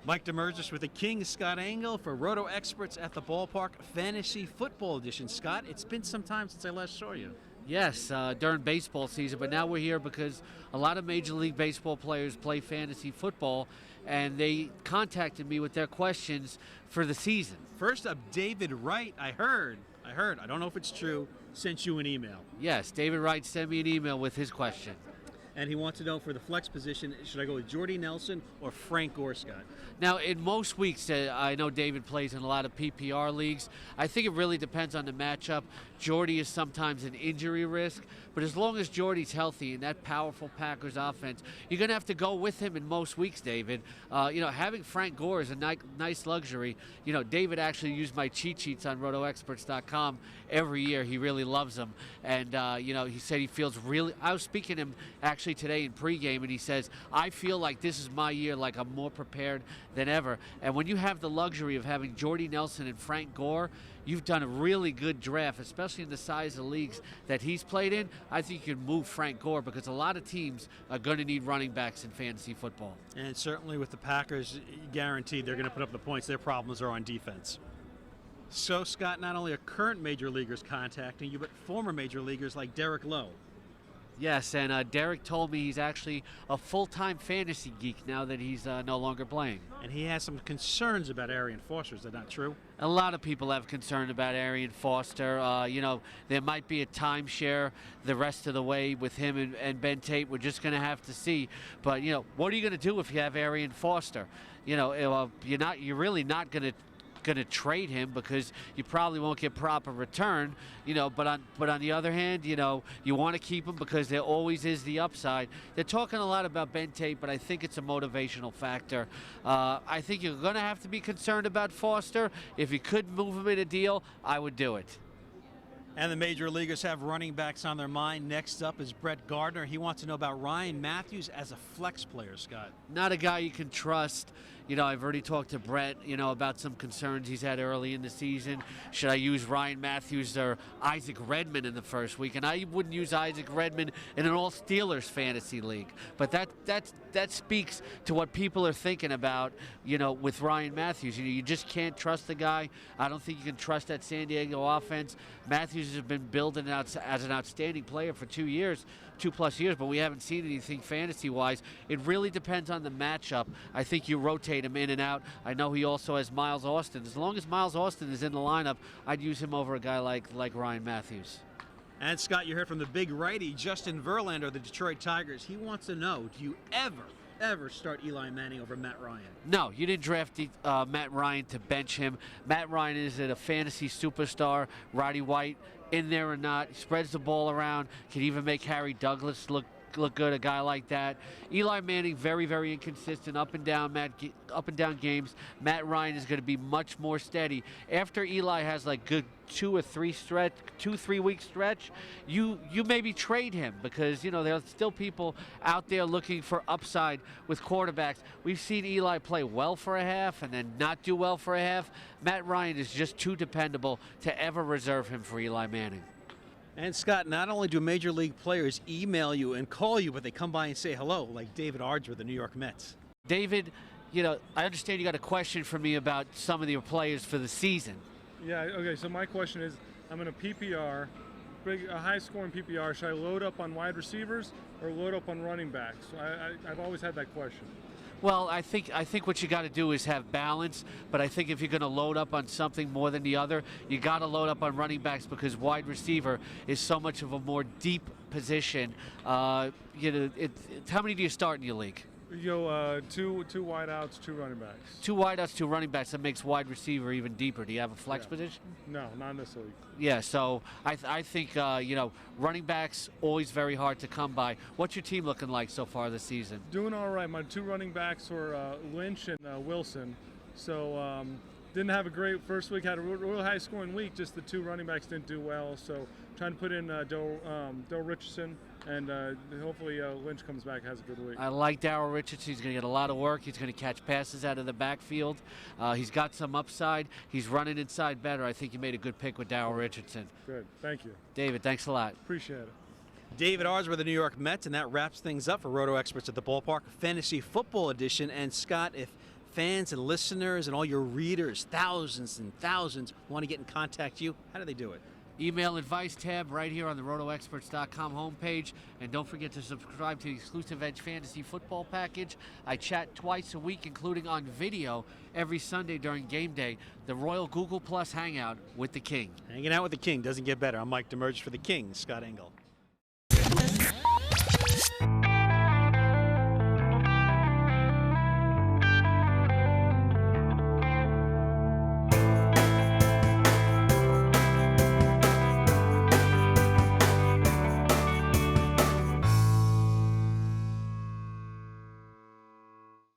Mike Damergis with the King, Scott Engel for Roto Experts at the Ballpark Fantasy Football Edition. Scott, it's been some time since I last saw you. Yes, during baseball season, but now we're here because a lot of Major League Baseball players play fantasy football, and they contacted me with their questions for the season. First up, David Wright, I heard, I don't know if it's true, sent you an email. Yes, David Wright sent me an email with his question. And he wants to know for the flex position, should I go with Jordy Nelson or Frank Gore, Scott? Now, in most weeks, I know David plays in a lot of PPR leagues. I think it really depends on the matchup. Jordy is sometimes an injury risk, but as long as Jordy's healthy and that powerful Packers offense, you're going to have to go with him in most weeks, David. Having Frank Gore is a nice luxury. David actually used my cheat sheets on rotoexperts.com every year. He really loves them. And, he said he feels really, I was speaking to him actually today in pregame, and he says, I feel like this is my year, like I'm more prepared than ever. And when you have the luxury of having Jordy Nelson and Frank Gore, you've done a really good draft, especially in the size of leagues that he's played in. I think you can move Frank Gore because a lot of teams are going to need running backs in fantasy football. And certainly with the Packers, guaranteed they're going to put up the points. Their problems are on defense. So, Scott, not only are current major leaguers contacting you, but former major leaguers like Derek Lowe. Yes, and Derek told me he's actually a full-time fantasy geek now that he's no longer playing. And he has some concerns about Arian Foster. Is that not true? A lot of people have concern about Arian Foster. There might be a timeshare the rest of the way with him and Ben Tate. We're just going to have to see. But, what are you going to do if you have Arian Foster? You're really not going to trade him because you probably won't get proper return, but on the other hand, you want to keep him because there always is the upside. They're talking a lot about Ben Tate, but I think it's a motivational factor. I think you're going to have to be concerned about Foster. If you could move him in a deal, I would do it. And the major leaguers have running backs on their mind. Next up is Brett Gardner. He wants to know about Ryan Matthews as a flex player, Scott. Not a guy you can trust. I've already talked to Brett, about some concerns he's had early in the season. Should I use Ryan Matthews or Isaac Redman in the first week? And I wouldn't use Isaac Redman in an all-Steelers fantasy league. But that speaks to what people are thinking about, with Ryan Matthews. You just can't trust the guy. I don't think you can trust that San Diego offense. Matthews has been building out as an outstanding player for 2 plus years, but we haven't seen anything fantasy-wise. It really depends on the matchup. I think you rotate him in and out. I know he also has Miles Austin. As long as Miles Austin is in the lineup, I'd use him over a guy like Ryan Matthews. And, Scott, you heard from the big righty, Justin Verlander of the Detroit Tigers. He wants to know, do you ever start Eli Manning over Matt Ryan? No, you didn't draft Matt Ryan to bench him. Matt Ryan is a fantasy superstar. Roddy White, in there or not, he spreads the ball around, can even make Harry Douglas look good, a guy like that. Eli Manning, very, very inconsistent, up and down games. Matt Ryan is going to be much more steady. After Eli has like good 2 or 3 week stretch, you maybe trade him because there are still people out there looking for upside with quarterbacks. We've seen Eli play well for a half and then not do well for a half. Matt Ryan is just too dependable to ever reserve him for Eli Manning. And, Scott, not only do major league players email you and call you, but they come by and say hello, like David Ards with the New York Mets. David, I understand you got a question for me about some of your players for the season. Yeah, okay, so my question is, I'm in a PPR, a high-scoring PPR. Should I load up on wide receivers or load up on running backs? I've always had that question. Well, I think what you got to do is have balance, but I think if you're going to load up on something more than the other, you got to load up on running backs because wide receiver is so much of a more deep position. How many do you start in your league? Two wideouts, 2 running backs. 2 wideouts, 2 running backs. That makes wide receiver even deeper. Do you have a flex position? No, not in this league. Yeah, so I think running backs always very hard to come by. What's your team looking like so far this season? Doing all right. My 2 running backs were Lynch and Wilson. So didn't have a great first week. Had a real high scoring week. Just the 2 running backs didn't do well. So trying to put in Doe Richardson. And hopefully Lynch comes back, has a good week. I like Darryl Richardson. He's going to get a lot of work. He's going to catch passes out of the backfield. He's got some upside. He's running inside better. I think you made a good pick with Darryl Richardson. Good. Thank you. David, thanks a lot. Appreciate it. David Ards with the New York Mets, and that wraps things up for Roto Experts at the Ballpark Fantasy Football Edition. And, Scott, if fans and listeners and all your readers, thousands and thousands, want to get in contact with you, how do they do it? Email advice tab right here on the rotoexperts.com homepage. And don't forget to subscribe to the exclusive Edge Fantasy Football Package. I chat twice a week, including on video, every Sunday during game day, the Royal Google Plus Hangout with the King. Hanging out with the King doesn't get better. I'm Mike Damergis for the King, Scott Engel.